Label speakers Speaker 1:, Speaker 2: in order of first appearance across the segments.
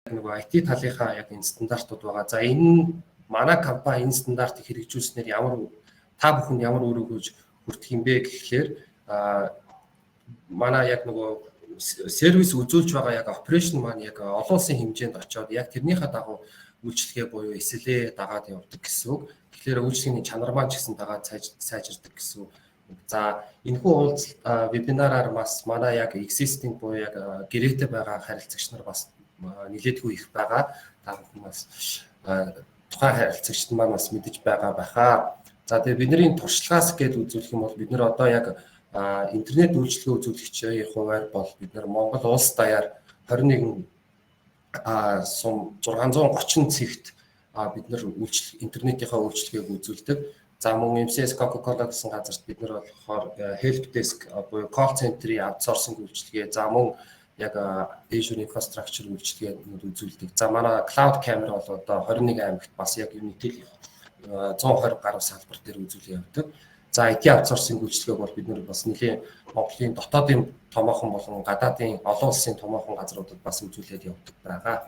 Speaker 1: нөгөө IT талынхаа яг энэ стандартууд байгаа. За энэ манай компани энэ стандартыг хэрэгжүүлснээр та бүхэнд ямар үр өгөөж хүртэх юм бэ гэхлээр манай яг нөгөө сервис үзүүлж байгаа яг операшн маань яг олон улсын хэмжээнд очиод яг тэрнийхээ дагуу үйлчлэгээ буюу SLA дагаад явдаг гэсэн үг. Тэгэхээр үйлчлэгээний чанар маань ч гэсэн дагаад сайжирдаг гэсэн үг. За энэхүү уулзалт вебинараар бас манай яг existing буюу яг гэрээтэй байгаа харилцагч нар бас нэлээдгүй их байгаа. Та бүхэн бас тухайн харилцагчид маань бас мэдэж байгаа байхаа. За тэгээ бидний туршлагаас гээд үзүүлэх юм бол бид нар одоо яг интернет үйлчилгээ үзүүлэгчийн хуваар бол бид нар Монгол улс даяар 21 сум 630 цэгт бид нар интернетийнхаа үйлчилгээг үзүүлдэг. За мөн MCS Coca-Cola гэсэн газарт бид нар болохоор help desk буюу call center-ийн outsourcing үйлчилгээ, за мөн яг Azure infrastructure үйлчилгээнүүд үзүүлдэг. За манай cloud camera бол одоо 21 аймагт бас яг мэдээллийн 120 гаруй салбар дээр үзүүлээ явдаг. За IT outsourcing үйлчилгээг бол бид нар бас нэлийн Монголын дотоодын томоохон болон гадаадын олон улсын томоохон газруудад бас үзүүлээд явдаг байгаа.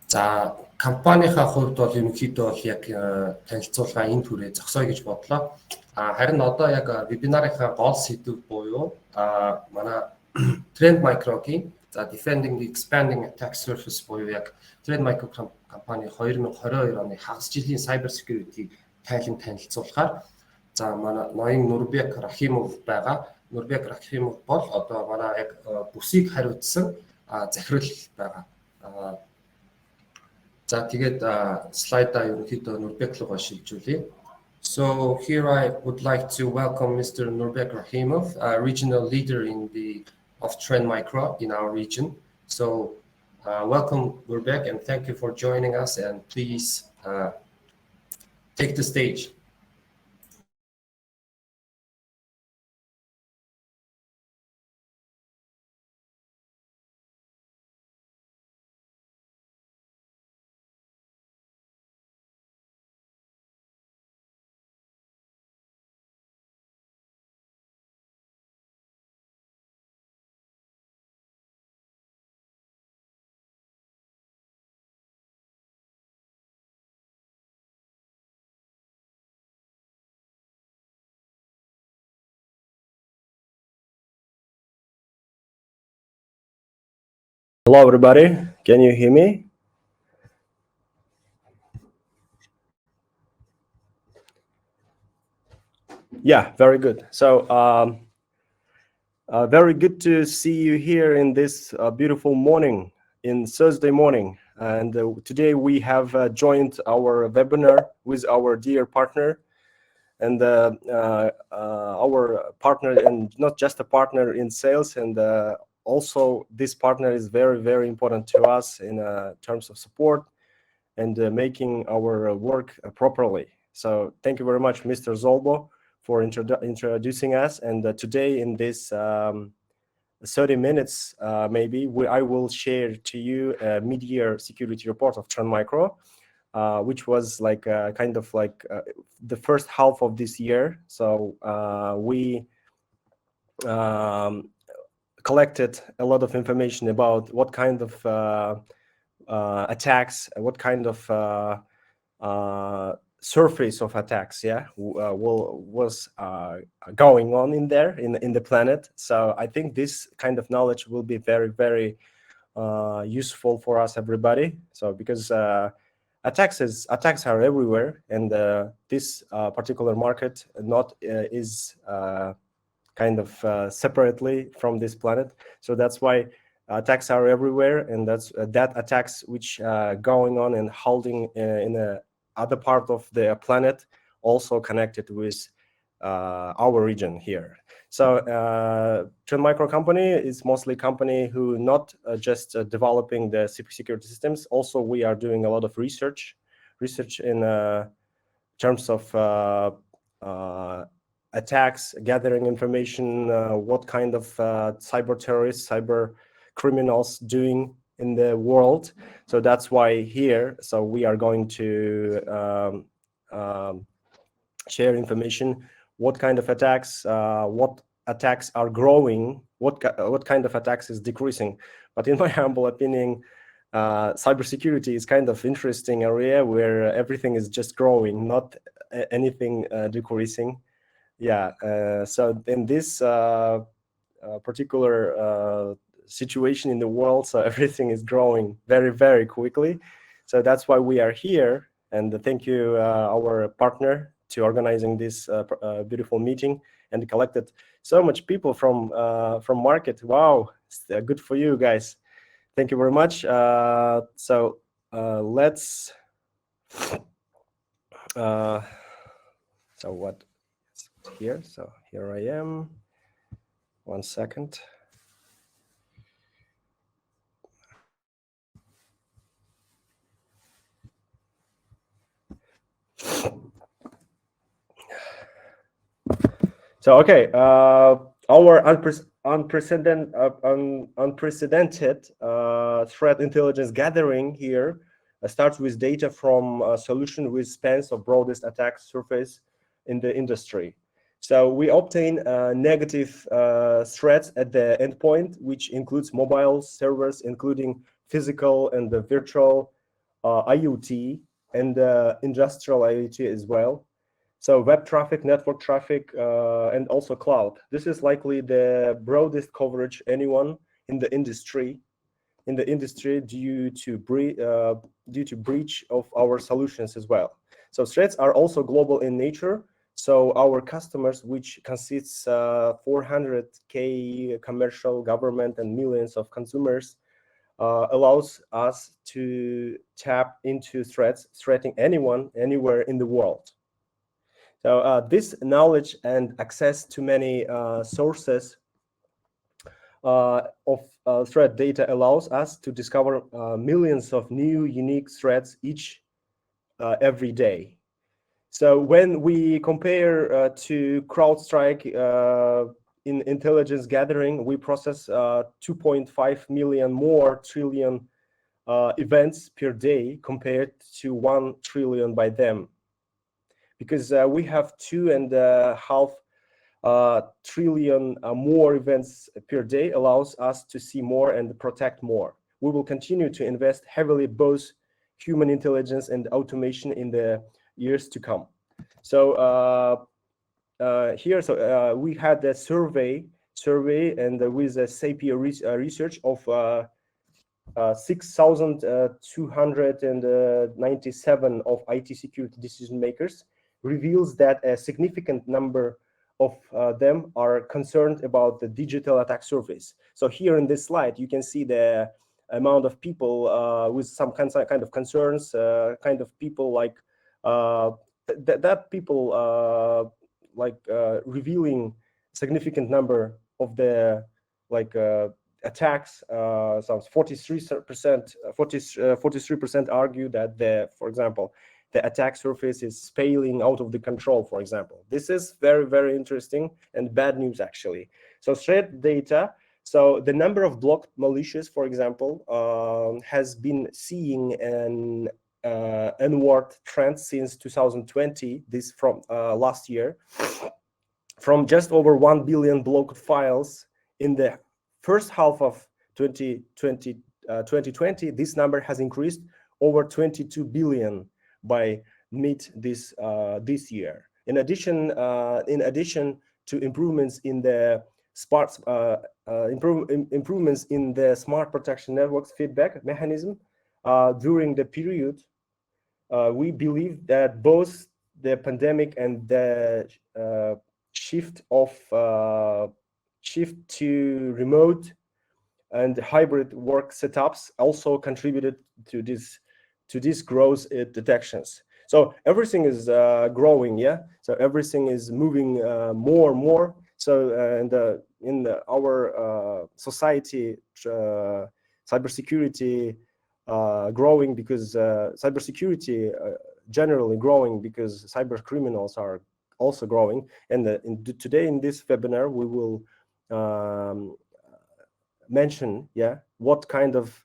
Speaker 1: За компанийнхаа хувьд бол ерөнхийдөө бол яг танилцуулга энэ түрээ зогсоё гэж бодлоо. Харин одоо яг вебинарынхаа гол сэдв буюу манай Trend Micro-гийн за Defending the Expanding Attack Surface буюу яг Trend Micro компани 2022 оны хагас жилийн cyber security тайлан танилцуулахаар за манай ноён Нурбек Рахимов байгаа. Нурбек Рахимов бол одоо манай яг бүсийг хариуцсан захирал байгаа. За тэгээд слайдаа ерөнхийдөө Нурбек руу шилжүүлье. So here I would like to welcome Mr. Nurbek Rahimov, a regional leader of Trend Micro in our region. So welcome Nurbek and thank you for joining us, and please take the stage.
Speaker 2: Hello everybody, can you hear me? Yeah, very good. So very good to see you here in this beautiful morning, in Thursday morning. And today we have joined our webinar with our dear partner, and our partner, and not just a partner in sales, and also this partner is very, very important to us in terms of support and making our work properly. So thank you very much, Mr. Zolbo, for introducing us. And today in this 30 minutes, maybe, I will share to you a mid-year security report of Trend Micro, which was like kind of like the first half of this year. So we collected a lot of information about what kind of attacks, what kind of surface of attacks, was going on in there in the planet. So I think this kind of knowledge will be very, very useful for us, everybody. So because attacks are everywhere, and this particular market is kind of separately from this planet. So that's why attacks are everywhere, and that's that attacks which going on and holding in a other part of the planet also connected with our region here. So Trend Micro company is mostly company who not just developing the security systems. Also, we are doing a lot of research in terms of attacks, gathering information, what kind of cyber terrorists, cyber criminals doing in the world. So that's why here, so we are going to share information, what kind of attacks, what attacks are growing, what kind of attacks is decreasing. But in my humble opinion, cybersecurity is kind of interesting area where everything is just growing, not anything decreasing. Yeah. So in this particular situation in the world, so everything is growing very, very quickly. So that's why we are here. And thank you, our partner, to organizing this beautiful meeting and collected so much people from market. Wow, it's good for you guys. Thank you very much. So let's. So what is here? So here I am. 1 second. So okay, our unprecedented threat intelligence gathering here starts with data from a solution with spans of broadest attack surface in the industry. So we obtain negative threats at the endpoint, which includes mobile servers, including physical and the virtual IoT and industrial IoT as well. So web traffic, network traffic, and also cloud. This is likely the broadest coverage anyone in the industry due to breach of our solutions as well. So threats are also global in nature. So our customers, which consists 400K commercial, government, and millions of consumers, allows us to tap into threats threatening anyone, anywhere in the world. So this knowledge and access to many sources of threat data allows us to discover millions of new unique threats every day. So when we compare to CrowdStrike in intelligence gathering, we process 2.5 million more trillion events per day compared to 1 trillion by them. Because we have 2.5 trillion more events per day allows us to see more and protect more. We will continue to invest heavily both human intelligence and automation in the years to come. So here, we had a survey and with a SAPIA research of 6,297 of IT security decision makers reveals that a significant number of them are concerned about the digital attack surface. So here in this slide, you can see the amount of people with some kind of concerns, kind of people like revealing significant number of the attacks. So 43% argue that for example, the attack surface is spilling out of the control, for example. This is very, very interesting and bad news, actually. So threat data, so the number of blocked malicious, for example, has been seeing an onward trend since 2020, this from last year, from just over 1 billion blocked files in the first half of 2020, this number has increased over 22 billion by mid this year. In addition to improvements in the improvements in the smart protection networks feedback mechanism during the period, we believe that both the pandemic and the shift to remote and hybrid work setups also contributed to this growth detections. So everything is growing, yeah. So everything is moving more and more. So in our society, cybersecurity growing because cybersecurity generally growing because cyber criminals are also growing. And today in this webinar, we will mention, what kind of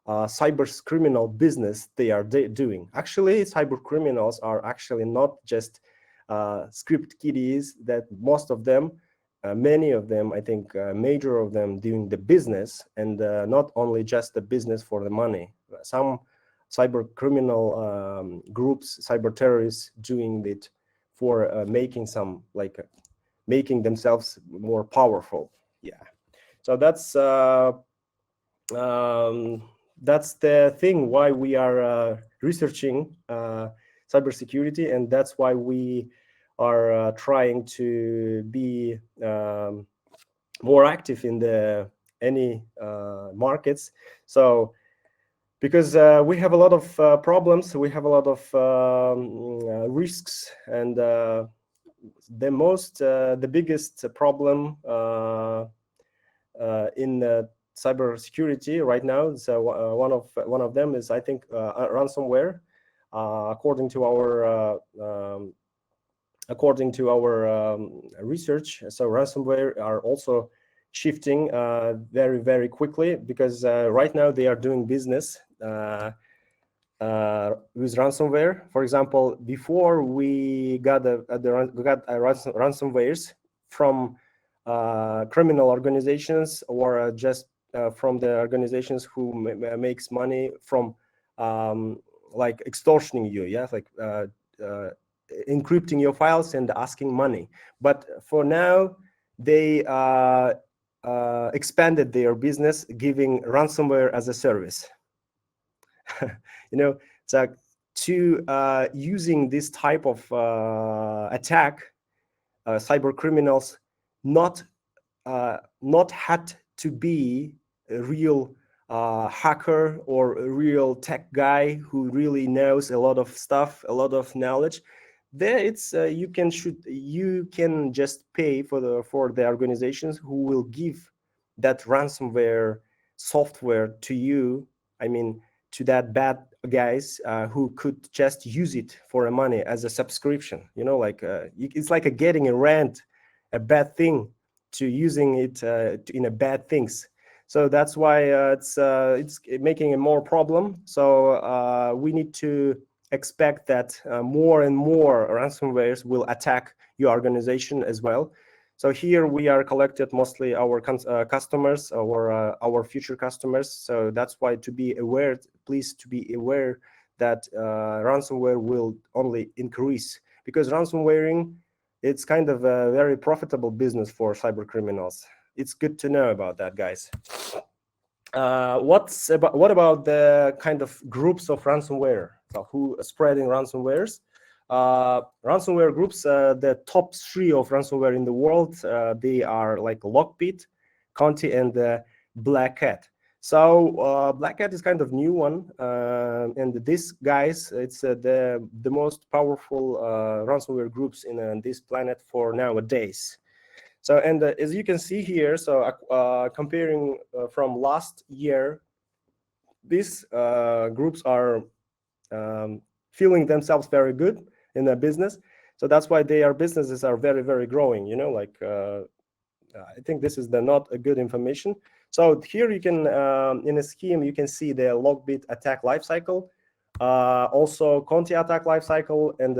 Speaker 2: cyber criminal business they are doing. Actually, cyber criminals are actually not just script kiddies. That most of them, many of them, I think, major of them doing the business, and not only just the business for the money. some cyber criminal groups, cyber terrorists, doing it for making making themselves more powerful. Yeah. So that's the thing why we are researching cybersecurity, and that's why we are trying to be more active in any markets. So because we have a lot of problems, we have a lot of risks, and the biggest problem in cybersecurity right now. So one of them is, I think, ransomware. According to our research, so ransomware are also shifting very, very quickly, because right now they are doing business with ransomware. For example, before we got ransomwares from criminal organizations, or just from the organizations who makes money from like extortioning you, encrypting your files and asking money. But for now, they expanded their business, giving ransomware as a service. It's like using this type of attack, cyber criminals not had to be a real hacker or a real tech guy who really knows a lot of stuff, a lot of knowledge. There, it's you can just pay for the organizations who will give that ransomware software to you. I mean, to that bad guys who could just use it for money as a subscription. It's like getting a rent, a bad thing, to using it in a bad things. So that's why it's making a more problem. So we need to expect that more and more ransomwares will attack your organization as well. So here we are collected mostly our customers, or our future customers. So that's why please be aware that ransomware will only increase, because ransomwaring, it's kind of a very profitable business for cyber criminals. It's good to know about that, guys. What about the kind of groups of ransomware? So who are spreading ransomwares? Ransomware groups, the top 3 of ransomware in the world, they are like Lockbit, Conti, and Black Hat. So Black Hat is kind of new one, and this guys, it's the most powerful ransomware groups in this planet for nowadays. So, and as you can see here, so comparing from last year, these groups are feeling themselves very good in their business. So that's why their businesses are very, very growing. I think this is not a good information. So here you can, in a scheme, you can see the Lockbit attack lifecycle, also Conti attack lifecycle, and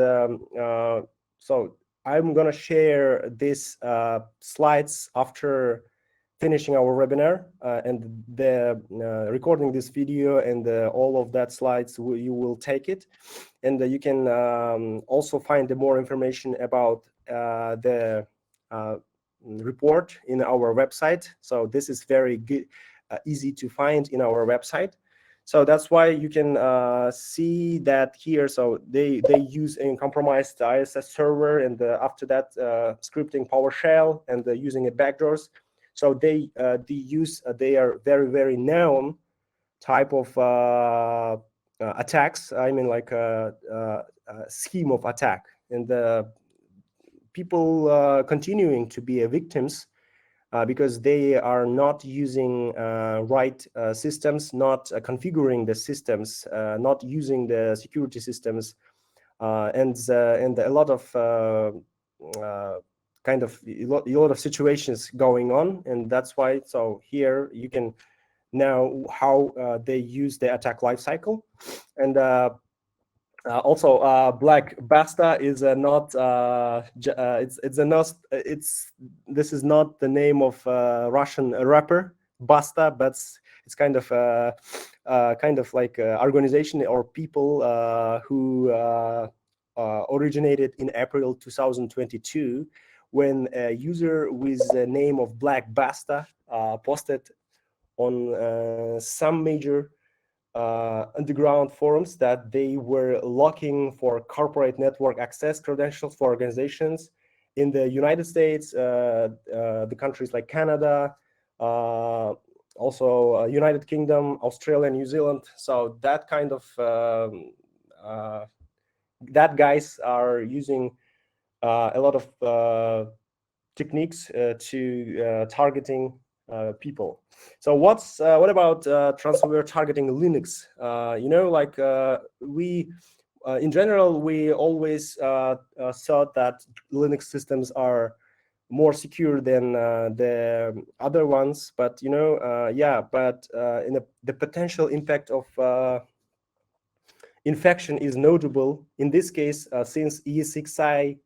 Speaker 2: so I'm gonna share these slides after finishing our webinar, and recording this video, and all of that slides, you will take it, and you can also find more information about the report in our website. So this is very good, easy to find in our website. So that's why you can see that here. So they use a compromised ISS server, and after that scripting PowerShell, and using backdoors. So they are very, very known type of attacks. I mean, like a scheme of attack, and people continuing to be victims because they are not using right systems, not configuring the systems, not using the security systems, and a lot of kind of a lot of situations going on. And that's why, so here you can know how they use the attack lifecycle. And also Black Basta is not this is not the name of Russian rapper Basta, but it's kind of kind of like organization or people who originated in April 2022, when a user with the name of Black Basta posted on some major underground forums that they were looking for corporate network access credentials for organizations in the United States, the countries like Canada, also United Kingdom, Australia, New Zealand. So that kind of that guys are using a lot of techniques to targeting people. So what about ransomware targeting Linux? You know, like we in general, we always thought that Linux systems are more secure than the other ones, but you know, in the potential impact of infection is notable in this case, since ES6i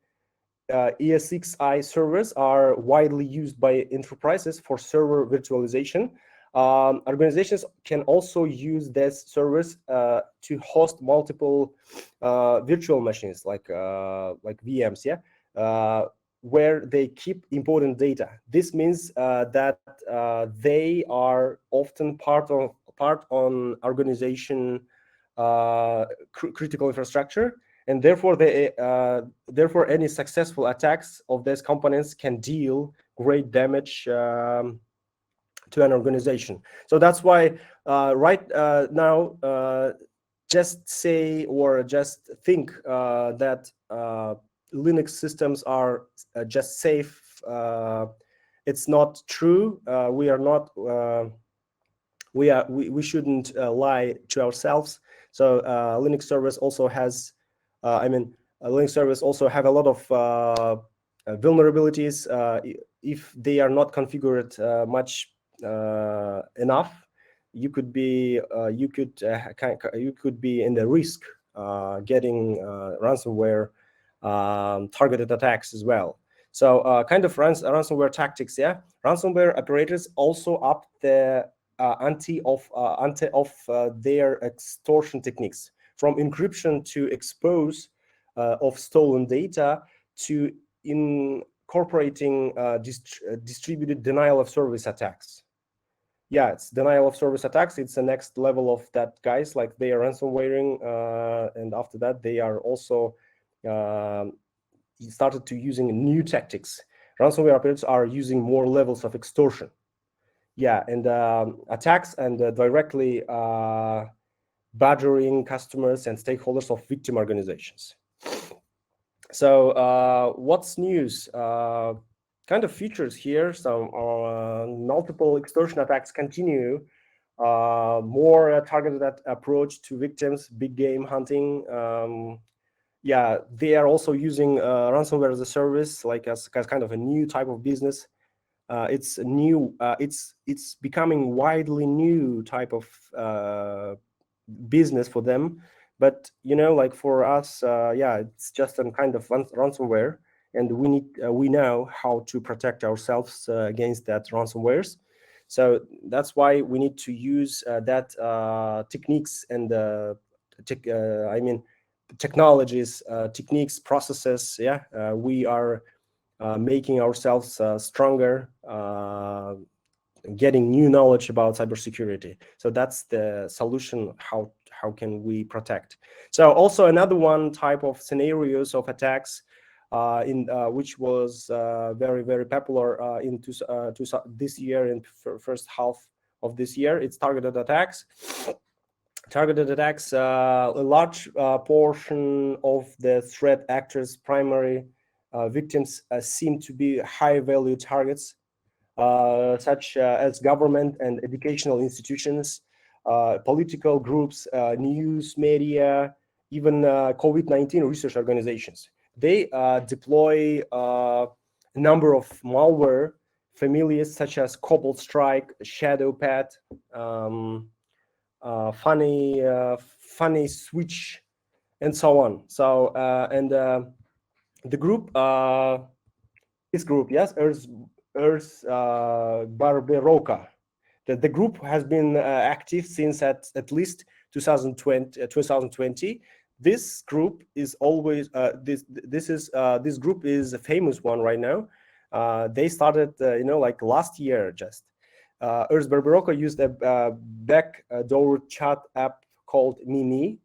Speaker 2: servers are widely used by enterprises for server virtualization. Organizations can also use these servers to host multiple virtual machines, like VMs, where they keep important data. This means that they are often part on organization critical infrastructure, and therefore any successful attacks of these components can deal great damage to an organization. So that's why right now, just say or just think that Linux systems are just safe. It's not true. We are not. We shouldn't lie to ourselves. So Linux servers also has. Linux servers also have a lot of vulnerabilities if they are not configured much enough. You could be in the risk getting ransomware targeted attacks as well. So kind of ransomware tactics. Ransomware operators also up the ante of their extortion techniques, from encryption to expose of stolen data to incorporating distributed denial of service attacks. It's denial of service attacks. It's the next level of that, guys. Like they are ransomwaring, and after that they are also started to using new tactics. Ransomware operators are using more levels of extortion. And attacks and directly badgering customers and stakeholders of victim organizations. So what's news? Kind of features here. So multiple extortion attacks continue. More targeted approach to victims, big game hunting. They are also using ransomware as a service, like as kind of a new type of business. It's new. It's becoming widely new type of business for them. But you know, like for us, it's just a kind of ransomware, and we know how to protect ourselves against that ransomwares. So that's why we need to use that techniques and technologies, techniques, processes. We are making ourselves stronger, getting new knowledge about cybersecurity. So that's the solution. How can we protect? So also another one type of scenarios of attacks which was very, very popular in this year, in first half of this year. It's targeted attacks. Targeted attacks, a large portion of the threat actors' primary victims seem to be high-value targets, such as government and educational institutions, political groups, news media, even COVID-19 research organizations. They deploy a number of malware familiars such as Cobalt Strike, ShadowPad, Funny Switch, and so on. So the group, this group, Earth Barbaroka, The group has been active since at least 2020. This group is always this group is a famous one right now. They started like last year just. Urs Barbaroka used a backdoor chat app called Mimi,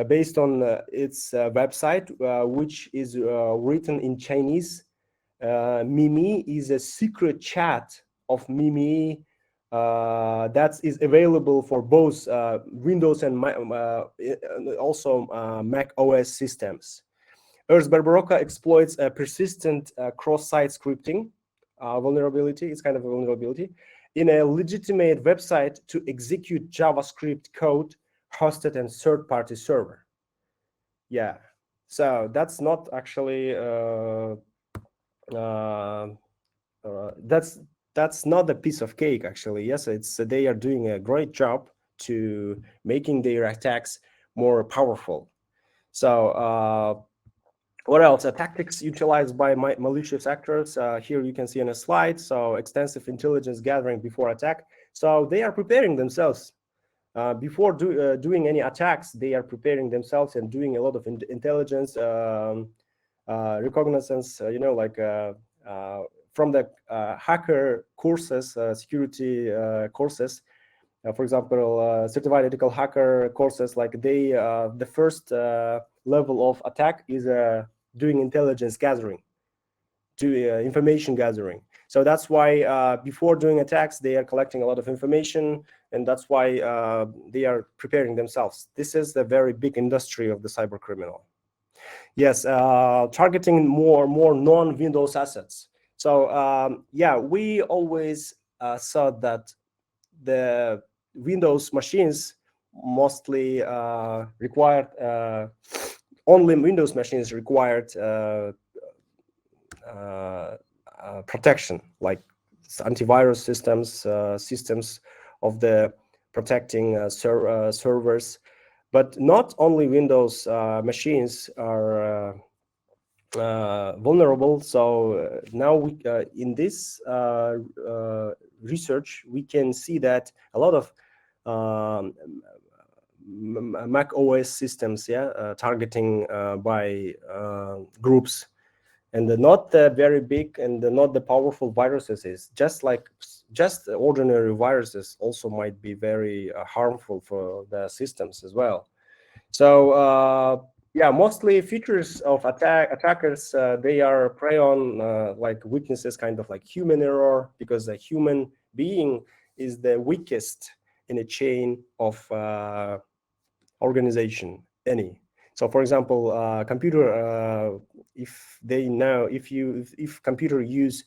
Speaker 2: based on its website, which is written in Chinese. Mimi is a secret chat of Mimi that is available for both Windows and also Mac OS systems. Urs Barbaroka exploits a persistent cross-site scripting vulnerability. It's kind of a vulnerability in a legitimate website to execute JavaScript code hosted on third-party server. Yeah, so that's not actually that's not a piece of cake actually. Yes, they are doing a great job to making their attacks more powerful. So what else? Tactics utilized by malicious actors. Here you can see on a slide. So extensive intelligence gathering before attack. So they are preparing themselves before doing any attacks. They are preparing themselves and doing a lot of intelligence reconnaissance. From the hacker courses, security courses. For example, certified ethical hacker courses. Like the first level of attack is doing intelligence gathering, information gathering. So that's why before doing attacks, they are collecting a lot of information, and that's why they are preparing themselves. This is the very big industry of the cyber criminal. Yes, targeting more non-Windows assets. So yeah, we always thought that the Windows machines mostly required only Windows machines required protection, like antivirus systems, systems of the protecting servers, but not only Windows machines are vulnerable. So now we in this research we can see that a lot of Mac OS systems, targeting by groups, and not the very big and not the powerful viruses is just ordinary viruses also might be very harmful for the systems as well. So yeah, mostly features of attackers, they are prey on like weaknesses, kind of like human error, because a human being is the weakest in a chain of organization any. So for example, computer, if computer use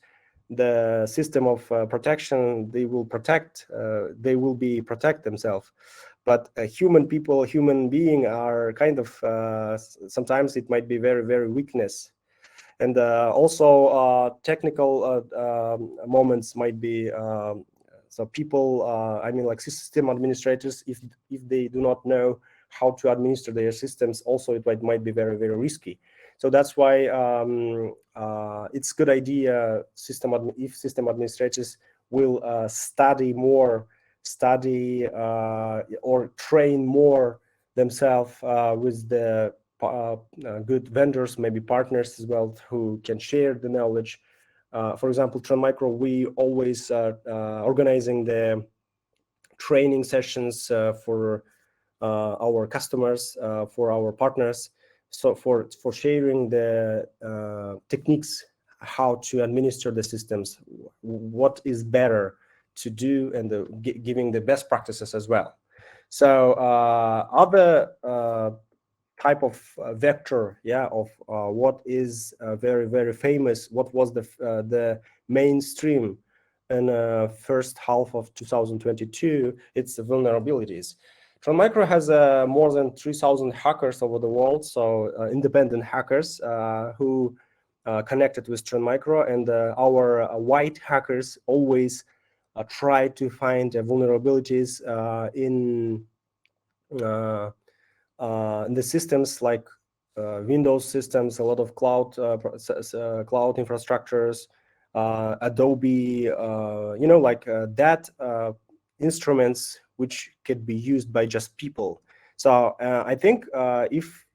Speaker 2: the system of protection, they will protect themselves. But human being are kind of sometimes it might be very, very weakness. And also technical moments might be so people, I mean, like system administrators, if they do not know how to administer their systems, also it might be very, very risky. So that's why it's good idea if system administrators will study or train more themselves with the good vendors, maybe partners as well, who can share the knowledge. For example, Trend Micro, we always organizing the training sessions for our customers, for our partners, so for sharing the techniques how to administer the systems, what is better to do, and giving the best practices as well. So other type of vector, of what is very, very famous, what was the mainstream in first half of 2022, it's the vulnerabilities. Trend Micro has more than 3,000 hackers over the world, so independent hackers who connected with Trend Micro, and our white hackers always try to find vulnerabilities in the systems, like Windows systems, a lot of cloud infrastructures, Adobe, like that instruments which could be used by just people. So I think if,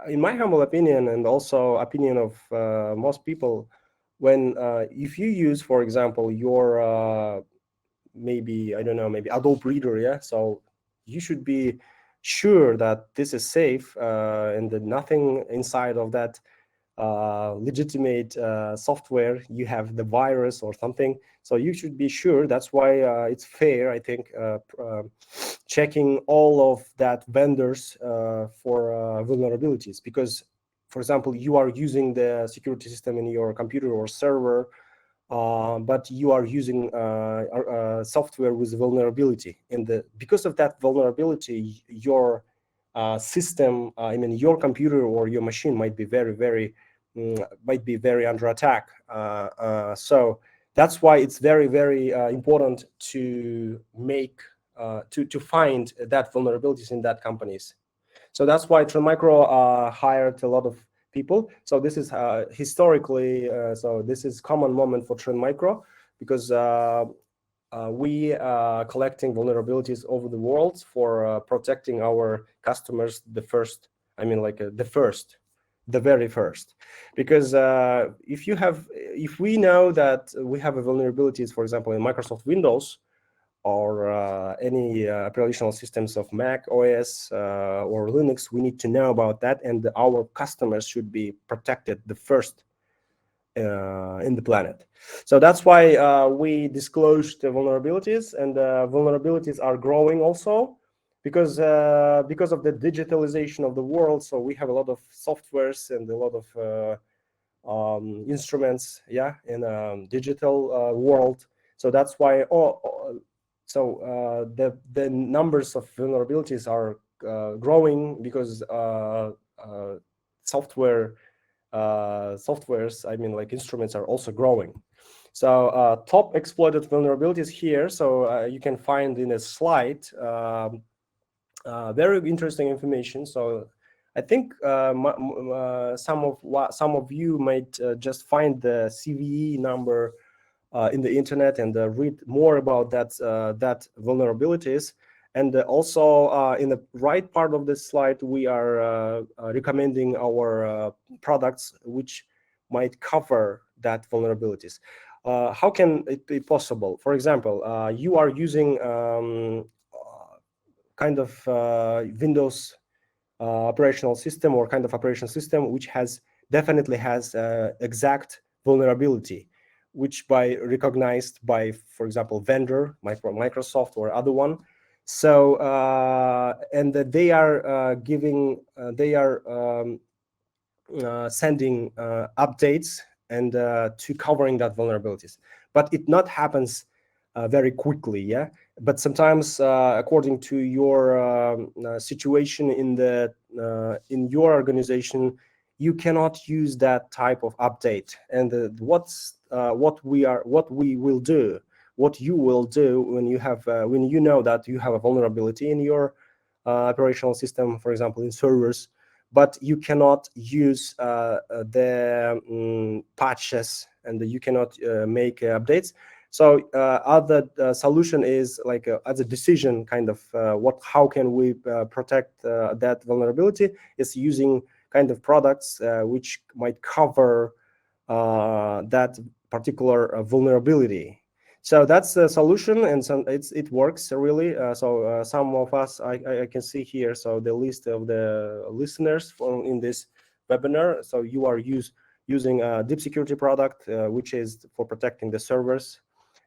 Speaker 2: in my humble opinion, and also opinion of most people, when if you use, for example, your maybe, I don't know, maybe Adobe Reader, yeah, so you should be sure that this is safe and that nothing inside of that legitimate software, you have the virus or something. So you should be sure. That's why it's fair, I think, checking all of that vendors for vulnerabilities. Because, for example, you are using the security system in your computer or server, but you are using software with vulnerability. And because of that vulnerability, your system, I mean, your computer or your machine might be very under attack. So that's why it's very important to make to find that vulnerabilities in that companies. So that's why Trend Micro hired a lot of people. So this is historically, so this is common moment for Trend Micro, because we are collecting vulnerabilities over the world for protecting our customers. The very first, because if we know that we have vulnerabilities, for example, in Microsoft Windows or any operational systems of Mac OS or Linux, we need to know about that, and our customers should be protected the first in the planet. So that's why we disclosed the vulnerabilities, and vulnerabilities are growing also because of the digitalization of the world. So we have a lot of softwares and a lot of instruments, yeah, in a digital world. So that's why the numbers of vulnerabilities are growing, because softwares, I mean, like instruments, are also growing. So top exploited vulnerabilities here. So you can find in a slide very interesting information. So I think some of you might just find the CVE number in the internet and read more about that vulnerabilities. And also in the right part of this slide, we are recommending our products which might cover that vulnerabilities. How can it be possible? For example, you are using kind of Windows operational system, or kind of operational system which definitely has exact vulnerability, which by recognized by, for example, vendor, Microsoft or other one. So and they are sending updates and to covering that vulnerabilities, but it not happens very quickly, yeah. But sometimes according to your situation in your organization, you cannot use that type of update. And what you will do when you know that you have a vulnerability in your operational system, for example, in servers, but you cannot use the patches, and you cannot make updates. So other solution is like as a decision kind of how can we protect that vulnerability, is using kind of products which might cover that particular vulnerability. So that's the solution, and it works really. So some of us, I can see here, so the list of the listeners in this webinar. So you are using a deep security product, which is for protecting the servers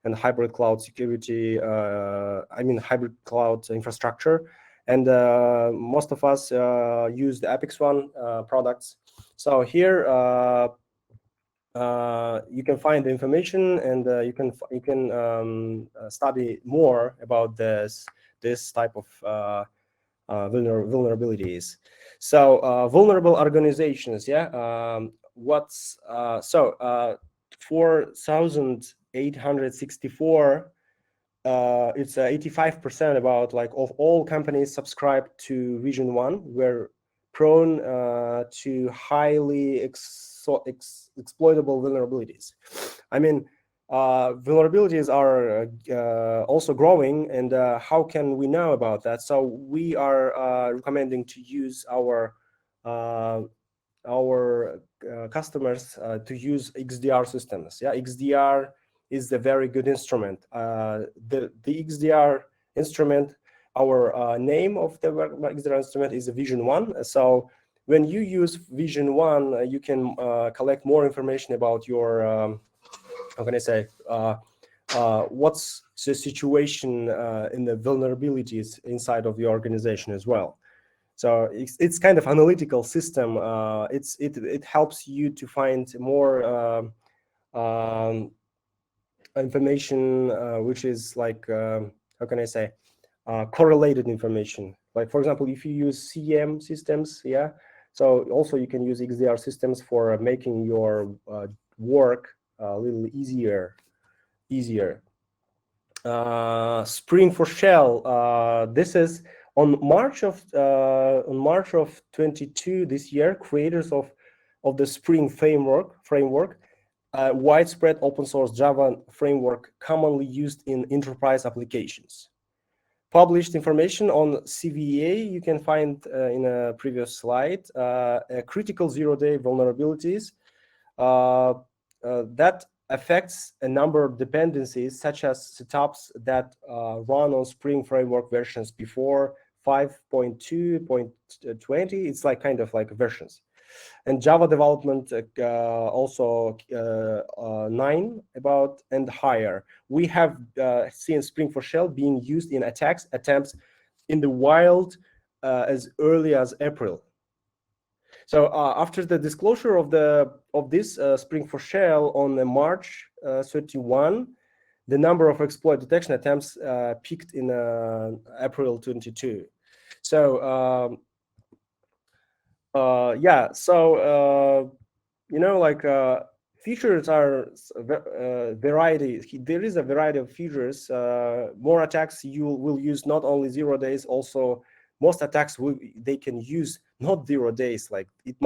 Speaker 2: and hybrid cloud security, hybrid cloud infrastructure. And most of us use the Apex One products. So here you can find the information, and you can study more about this type of vulnerabilities. So vulnerable organizations, yeah. 4,864. It's 85% about of all companies subscribed to Vision 1 were prone to highly exploitable vulnerabilities. I mean, vulnerabilities are also growing, and how can we know about that? So we are recommending to use our customers to use XDR systems. Yeah, XDR is a very good instrument. The XDR instrument, our name of the XDR instrument is Vision One. So when you use Vision One, you can collect more information about your how can I say, what's the situation in the vulnerabilities inside of the organization as well. So it's kind of analytical system. It helps you to find more information, which is like, how can I say, correlated information. Like, for example, if you use CM systems, yeah, so also you can use XDR systems for making your work a little easier. Spring for Shell. This is on March of 22 this year. Creators of the Spring framework, widespread open source Java framework commonly used in enterprise applications. Published information on CVE you can find in a previous slide. Critical zero-day vulnerabilities that affects a number of dependencies, such as setups that run on Spring framework versions before 5.2.20. It's like kind of like versions. And Java development also 9 about and higher. We have seen Spring for Shell being used in attempts in the wild as early as April. So after the disclosure of this Spring for Shell on March 31, the number of exploit detection attempts peaked in April 22. So yeah, so you know, like features are variety. There is a variety of features. More attacks you will use not only 0 days, also most attacks they can use not 0 days. Like it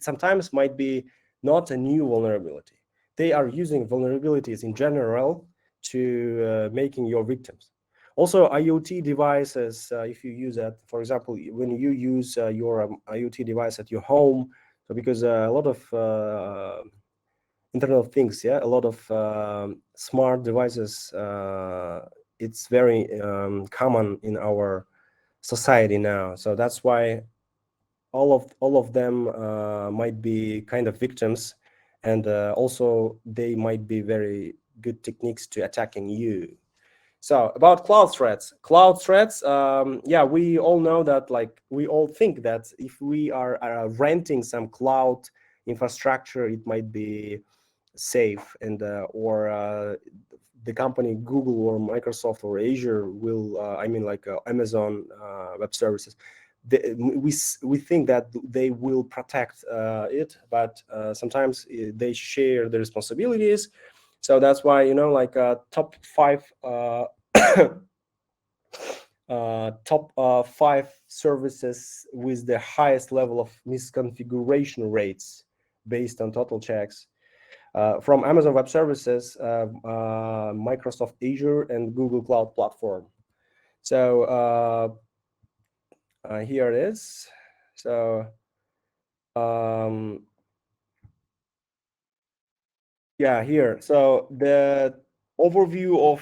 Speaker 2: sometimes might be not a new vulnerability. They are using vulnerabilities in general to making your victims. Also, IoT devices, if you use that, for example, when you use your IoT device at your home, so because a lot of Internet of Things, yeah, a lot of smart devices, it's very common in our society now. So that's why all of them might be kind of victims, and also they might be very good techniques to attacking you. So about cloud threats, yeah, we all know that, like, we all think that if we are renting some cloud infrastructure, it might be safe, and or the company Google or Microsoft or Azure will, I mean, like Amazon Web Services, we think that they will protect it, but sometimes they share the responsibilities. So that's why, you know, like top 5 services with the highest level of misconfiguration rates based on total checks from Amazon Web Services, Microsoft Azure, and Google Cloud Platform. So here it is. So yeah, here. So the overview of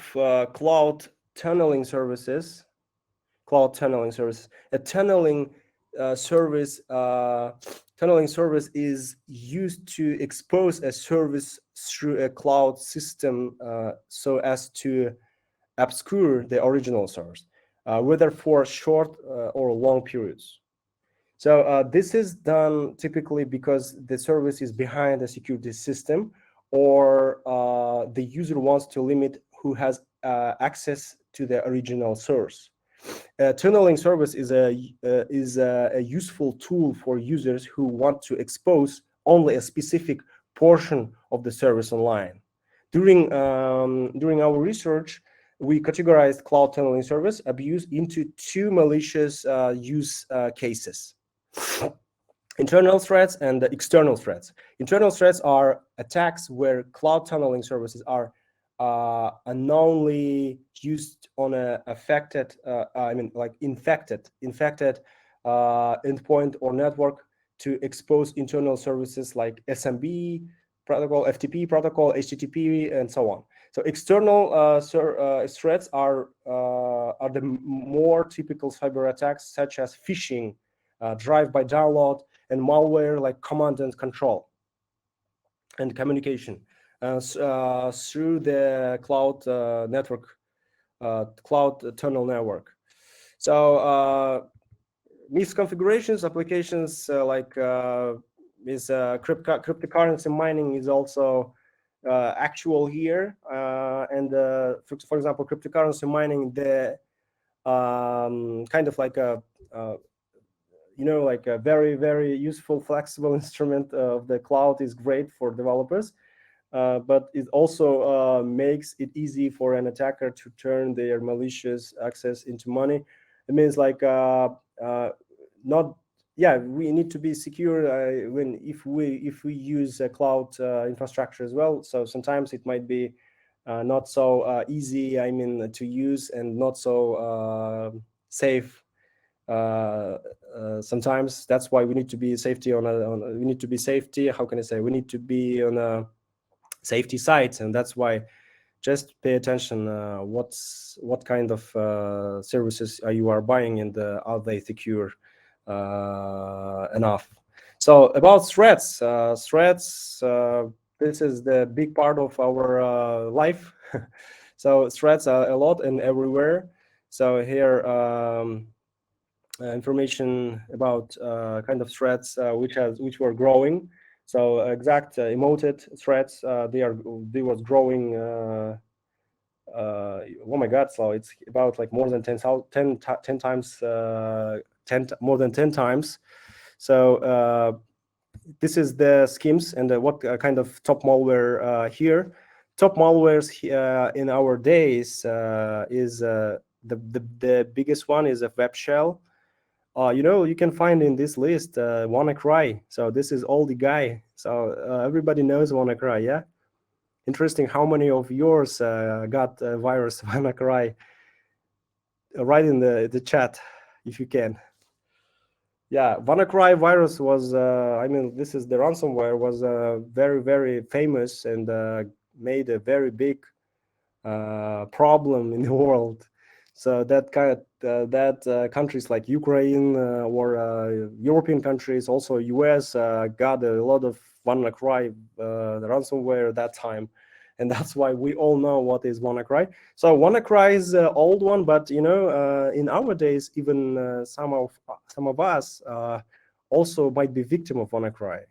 Speaker 2: cloud tunneling services. A tunneling service is used to expose a service through a cloud system so as to obscure the original source, whether for short or long periods. So this is done typically because the service is behind a security system, or the user wants to limit who has access to the original source. Tunneling service is a useful tool for users who want to expose only a specific portion of the service online. During our research, we categorized cloud tunneling service abuse into 2 malicious use cases. internal threats and the external threats. Internal threats are attacks where cloud tunneling services are unknowingly used on a affected, infected endpoint or network to expose internal services like SMB protocol, FTP protocol, HTTP, and so on. So external threats are the more typical cyber attacks, such as phishing, drive-by download, and malware like command and control and communication through the cloud network, cloud tunnel network. So misconfigurations, applications cryptocurrency mining is also actual here, and for example, cryptocurrency mining, the kind of like a like a very, very useful, flexible instrument of the cloud is great for developers, but it also makes it easy for an attacker to turn their malicious access into money. It means like we need to be secure if we use a cloud infrastructure as well. So sometimes it might be not so easy, to use, and not so safe. Sometimes that's why we need to be safety we need to be safety. How can I say? We need to be on a safety side, and that's why just pay attention. What kind of services you are buying, and are they secure enough? So about threats, this is the big part of our life. So threats are a lot and everywhere. So here information about kind of threats which were growing. So exact emoted threats, they was growing. Oh my God! So it's about like more than 10 times, more than 10 times. So this is the schemes and what kind of top malware here. Top malwares in our days is the biggest one is a web shell. You can find in this list WannaCry. So this is oldie guy. So everybody knows WannaCry, yeah? Interesting how many of yours got virus WannaCry. Write in the chat if you can. Yeah, WannaCry virus was, this is the ransomware, was very, very famous and made a very big problem in the world. So that countries like Ukraine or European countries, also US, got a lot of WannaCry the ransomware at that time, and that's why we all know what is WannaCry. So WannaCry is an old one, but in our days, even some of us also might be victim of WannaCry.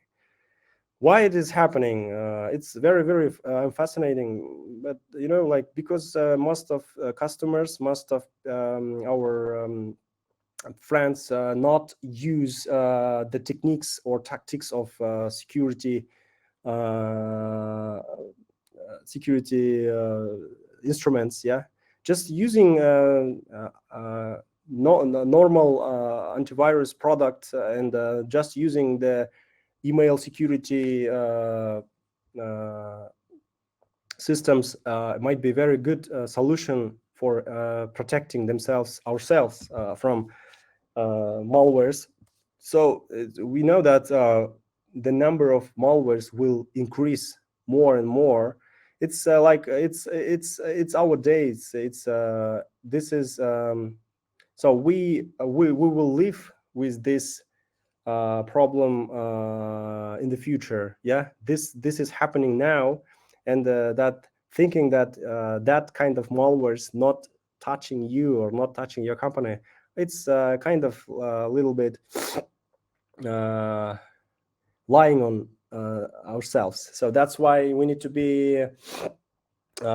Speaker 2: Why it is happening? It's very, very fascinating. But because most of customers, most of our friends not use the techniques or tactics of security instruments. Yeah, just using normal antivirus product and just using the email security systems might be a very good solution for protecting ourselves from malwares. So we know that the number of malwares will increase more and more. It's it's our days. This is so we will live with this problem in the future. Yeah, this is happening now, and that thinking that that kind of malware is not touching you or not touching your company, it's kind of a little bit lying on ourselves. So that's why we need to be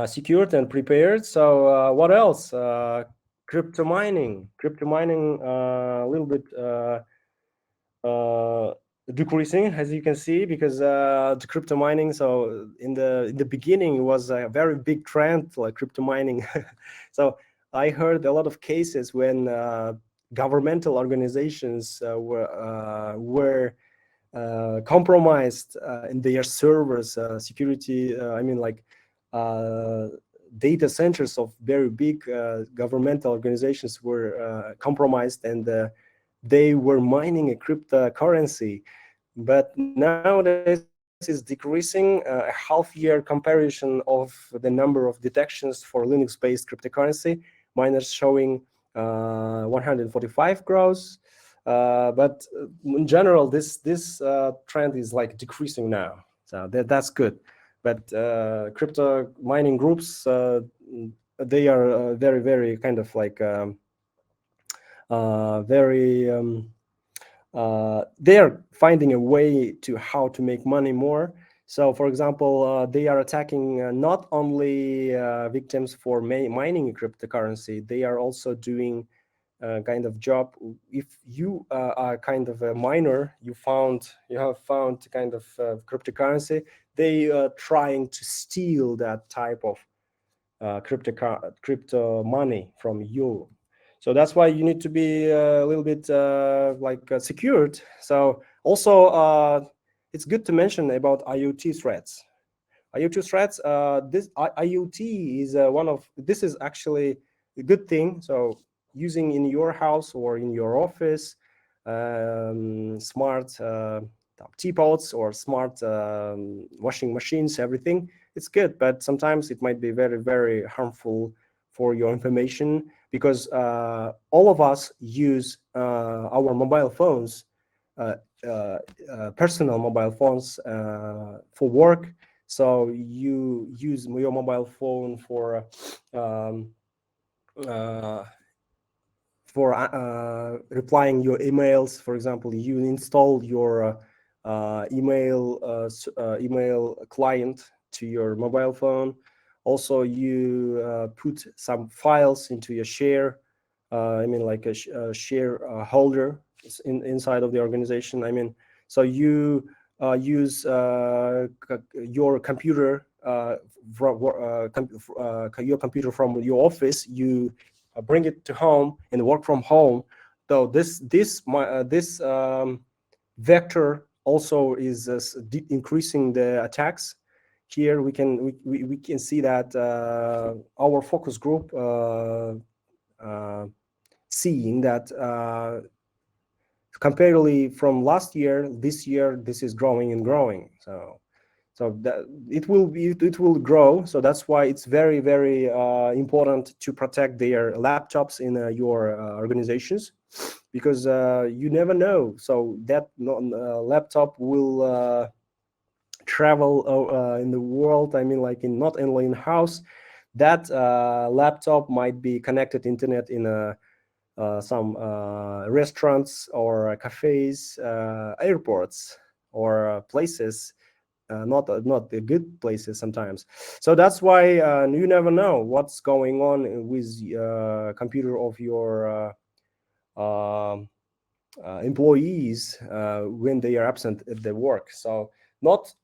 Speaker 2: secured and prepared. So what else? Crypto mining a little bit decreasing, as you can see, because the crypto mining. So in the beginning, it was a very big trend, like crypto mining. So I heard a lot of cases when governmental organizations were compromised in their servers, security. Data centers of very big governmental organizations were compromised, and they were mining a cryptocurrency. But nowadays is decreasing. A half-year comparison of the number of detections for Linux-based cryptocurrency, miners showing 145 growth. But in general, this trend is like decreasing now. So that's good. But crypto mining groups, they are very, very kind of like they are finding a way to how to make money more. So, for example, they are attacking not only victims for mining cryptocurrency, they are also doing kind of job. If you are kind of a miner, you have found kind of cryptocurrency, they are trying to steal that type of crypto money from you. So that's why you need to be a little bit secured. So also it's good to mention about IoT threats. IoT threats. This IoT is this is actually a good thing. So using in your house or in your office, smart teapots or smart washing machines, everything, it's good. But sometimes it might be very, very harmful for your information, because all of us use our mobile phones, personal mobile phones for work. So you use your mobile phone for replying your emails. For example, you install your email client to your mobile phone. Also, you put some files into your share. Like a share holder inside of the organization. So you use your computer your computer from your office. You bring it to home and work from home. So this vector also is increasing the attacks. Here we can see that our focus group seeing that comparatively from last year, this year this is growing and growing. So that it will grow. So that's why it's very, very important to protect their laptops in your organizations, because you never know. So that laptop will travel in the world. Not only in house. That laptop might be connected to internet in some restaurants or cafes, airports, or places. Not the good places sometimes. So that's why you never know what's going on with computer of your employees when they are absent at their work. So not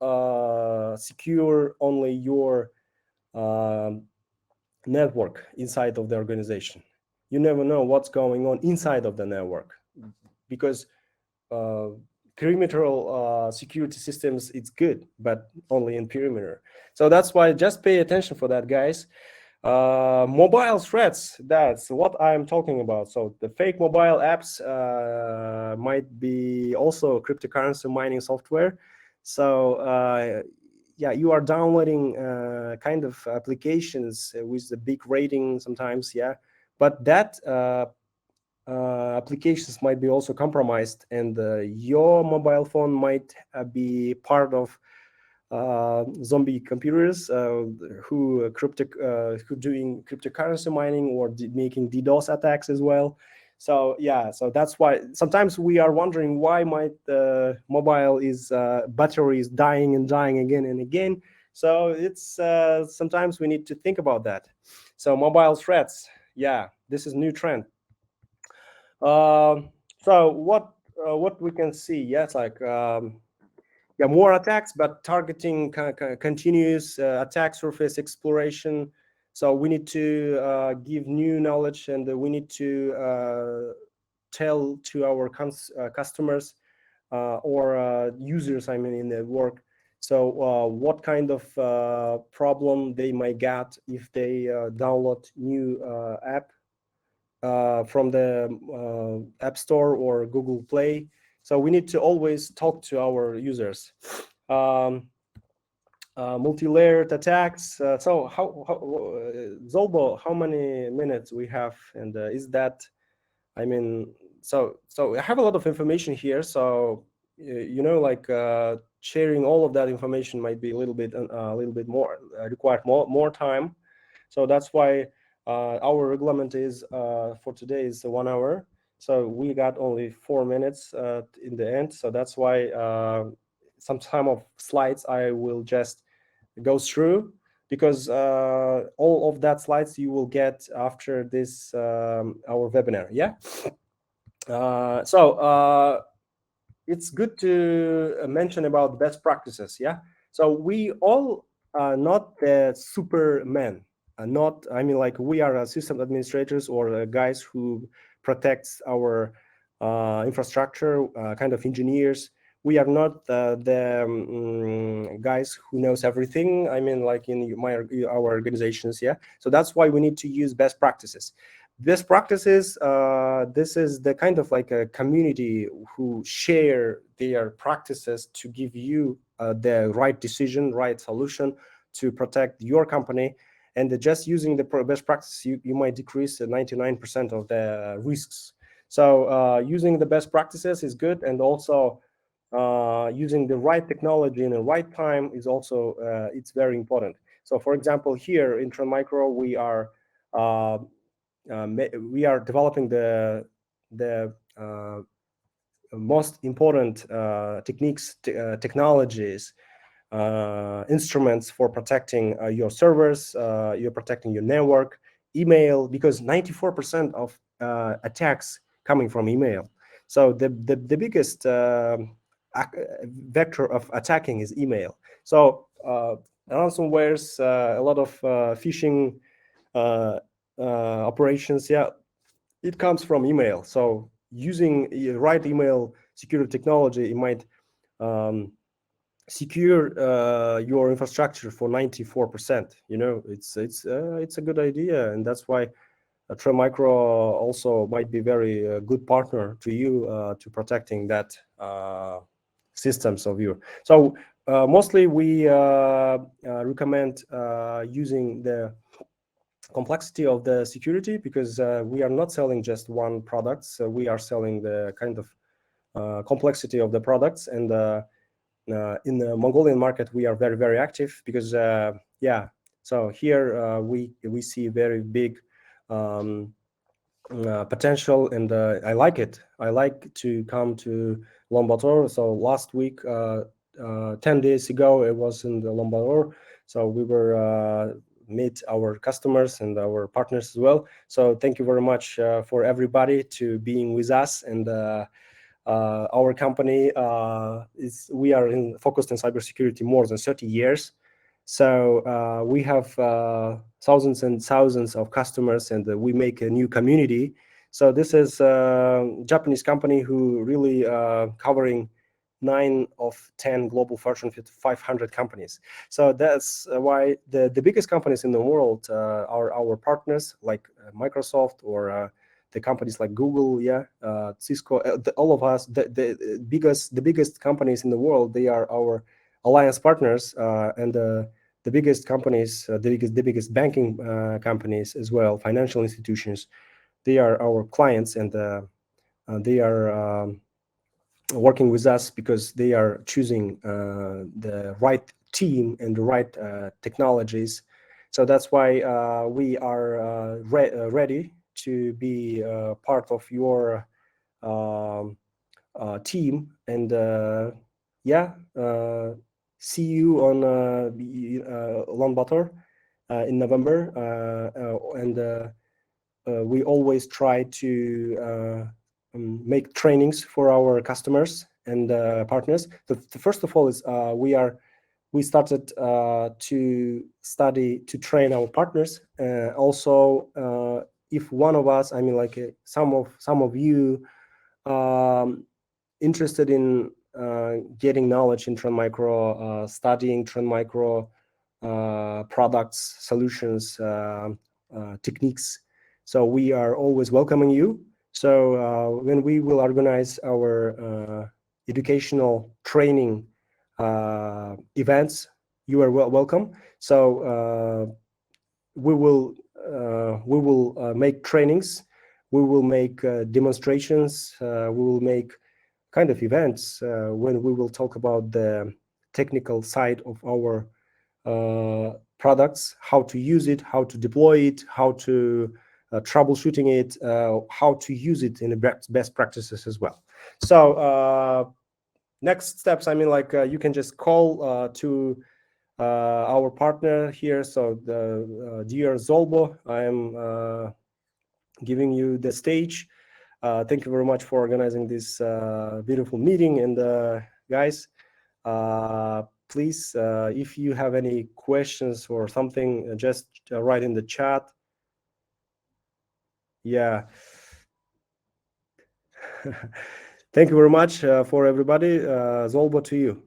Speaker 2: secure only your network inside of the organization. You never know what's going on inside of the network, because perimeter security systems, it's good, but only in perimeter. So that's why just pay attention for that, guys. Mobile threats, that's what I'm talking about. So the fake mobile apps might be also cryptocurrency mining software. So you are downloading kind of applications with the big rating sometimes, but that applications might be also compromised, and your mobile phone might be part of zombie computers who doing cryptocurrency mining or making DDoS attacks as well. So so that's why sometimes we are wondering why might the mobile battery is dying again and again. So it's sometimes we need to think about that. So mobile threats, this is new trend. So what we can see, it's like more attacks, but targeting continuous attack surface exploration. So we need to give new knowledge, and we need to tell to our customers or users, I mean, in the work. So what kind of problem they might get if they download new app from the App Store or Google Play. So we need to always talk to our users. Multi-layered attacks. So Zolbo, how many minutes we have? And is that, I mean, so I have a lot of information here. So you know, like sharing all of that information might be a little bit more require more time. So that's why our reglement is for today is 1 hour. So we got only 4 minutes in the end. So that's why some time of slides I will just go through, because all of that slides you will get after this our webinar. Yeah. So it's good to mention about best practices. Yeah. So we all are not the supermen. Not, I mean, like we are system administrators or guys who protects our infrastructure, kind of engineers. We are not the guys who knows everything. I mean, like in our organizations, yeah. So that's why we need to use best practices. Best practices. This is the kind of like a community who share their practices to give you the right decision, right solution to protect your company. And just using the best practice, you might decrease 99% of the risks. So using the best practices is good, and also using the right technology in the right time is also it's very important. So, for example, here in Trend Micro, we are developing the most important techniques, technologies, instruments for protecting your servers, you're protecting your network, email, because 94% of attacks coming from email. So the biggest vector of attacking is email. So ransomwares, a lot of phishing operations, yeah, it comes from email. So using right email security technology, it might secure your infrastructure for 94%. You know, it's a good idea, and that's why Trend Micro also might be very good partner to you to protecting that systems of you. So mostly we recommend using the complexity of the security, because we are not selling just one product. So we are selling the kind of complexity of the products, and in the Mongolian market we are very, very active, because yeah, so here we see very big potential, and I like it. I like to come to Ulaanbaatar. So last week, 10 days ago, it was in the Ulaanbaatar. So we were meet our customers and our partners as well. So thank you very much for everybody to being with us. And our company we are focused on cybersecurity more than 30 years. So we have thousands and thousands of customers, and we make a new community. So this is a Japanese company who really covering 9 of 10 global Fortune 500 companies. So that's why the biggest companies in the world are our partners, like Microsoft, or the companies like Google, yeah, Cisco, all of us. The biggest companies in the world, they are our alliance partners, and the biggest companies, the biggest banking companies as well, financial institutions, they are our clients, and they are working with us because they are choosing the right team and the right technologies. So that's why we are ready to be part of your team, and yeah, see you on Ulaanbaatar in November, and we always try to make trainings for our customers and partners. The first of all is we started to study to train our partners. Also, if one of us, I mean, like some of you interested in getting knowledge in Trend Micro, studying Trend Micro products, solutions, techniques, so we are always welcoming you. So when we will organize our educational training events, you are welcome. So we will make trainings, we will make demonstrations, we will make kind of events when we will talk about the technical side of our products, how to use it, how to deploy it, how to troubleshooting it, how to use it in the best practices as well. So next steps, I mean, like you can just call to our partner here. So the dear Zolbo, I am giving you the stage. Thank you very much for organizing this beautiful meeting. And guys, please, if you have any questions or something, just write in the chat. Yeah. Thank you very much for everybody. Zolbo, to you.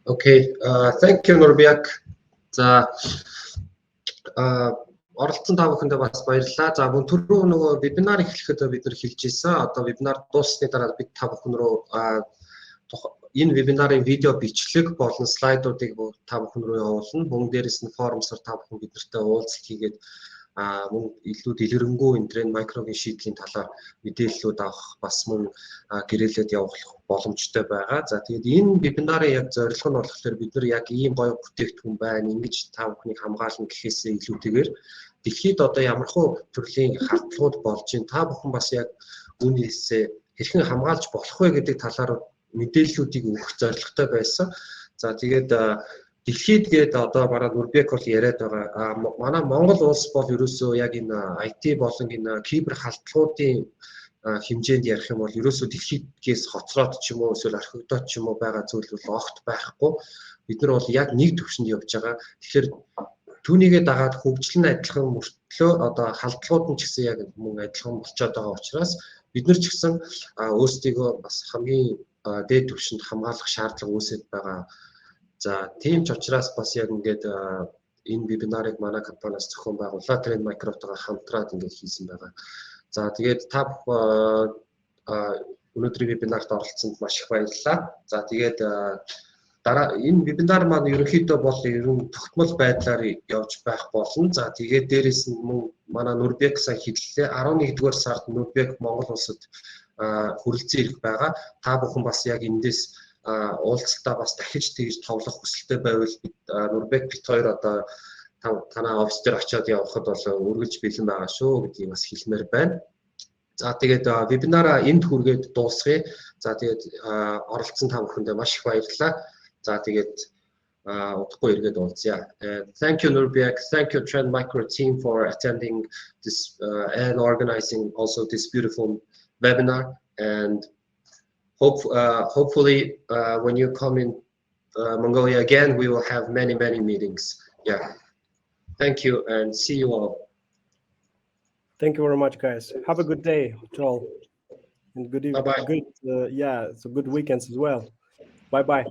Speaker 1: Okay, thank you Nurbiak. За оролцсон та бүхэндээ бас баярлалаа. За мөн түрүү нөгөө вебинар эхлэхэд бид нар хэлж ирсэн. Одоо вебинар дууссаны дараа бид та бүхэн рүү энэ вебинарын видео бичлэг болон слайдуудыг та бүхэн рүү явуулна. Мөн дээрээс нь форумсаар та бүхэн бидэртэй уулзалт хийгээд мөн илүү дэлгэрэнгүй энэ Trend Micro-гийн шийдлийн талаар мэдээллүүд авах бас мөн гэрээлээд явах боломжтой байгаа. За тэгээд энэ вебинарын яг зорилго нь болохоор бид нар яг ийм гоё бүтээгдэхүүн байна, ингэж та бүхнийг хамгаална гэхээсээ илүүтэйгээр дэлхийд одоо ямархуу төрлийн халдлагууд болж байна. Та бүхэн бас яг үүнээсээ хэрхэн хамгаалж болох вэ гэдэг талаар мэдээллүүдийг өгөх зорилготой байсан. За тэгээд дэлхийд гээд одоо бараг Нурбек бол яриад байгаа. Манай Монгол улс бол ерөөсөө яг энэ IT болон энэ кибер халдлагуудын хэмжээнд ярих юм бол ерөөсөө дэлхийдгээс хоцроод ч юм уу эсвэл орхигдоод ч юм уу байгаа зүйл бол огт байхгүй. Бид нар бол яг нэг төвшөнд явж байгаа. Тэгэхээр түүнийгээ дагаад хөгжил нь адилхан мөртлөө одоо халдлагууд нь ч гэсэн яг мөн адилхан болчиход байгаа учраас бид нар ч гэсэн өөрсдийгөө бас хамгийн дээд төвшөнд хамгаалах шаардлага үүсэж байгаа. За тийм ч учраас бас яг ингээд энэ вебинарыг манай компаниас зохион байгууллаа, Trend Micro-тойгоо хамтраад ингээд хийсэн байгаа. За тэгээд та өнөөдрийн вебинарт оролцсонд маш их баярлалаа. За тэгээд дараа энэ вебинар маань ерөнхийдөө бол ерөн тогтмол байдлаар явж байх болно. За тэгээд дээрээс нь манай Нурбек сайн хэллээ. 11-р сард Нурбек Монгол улсад хүрэлцэн ирэх байгаа. Та бүхэн бас яг эндээс уулзалтаа бас дахиж тэгж товлох хүсэлтэй байвал бид Нурбек бит хоёр одоо танаа офис дээр очиод явахад бол үргэлж бэлэн байгаа шүү гэдгийг бас хэлмээр байна. За тэгээд вебинараа энд хүргээд дуусгая. За тэгээд оролцсон та бүхэндээ маш их баярлалаа. За тэгээд удахгүй эргээд уулзъя. Thank you Nurbiak, thank you Trend Micro team for attending this and organizing also this beautiful webinar, and hopefully when you come in Mongolia again, we will have many meetings. Yeah. Thank you and see you all.
Speaker 2: Thank you very much, guys. Have a good day to all. And good evening.
Speaker 1: Bye-bye.
Speaker 2: Good, so good weekends as well. Bye-bye.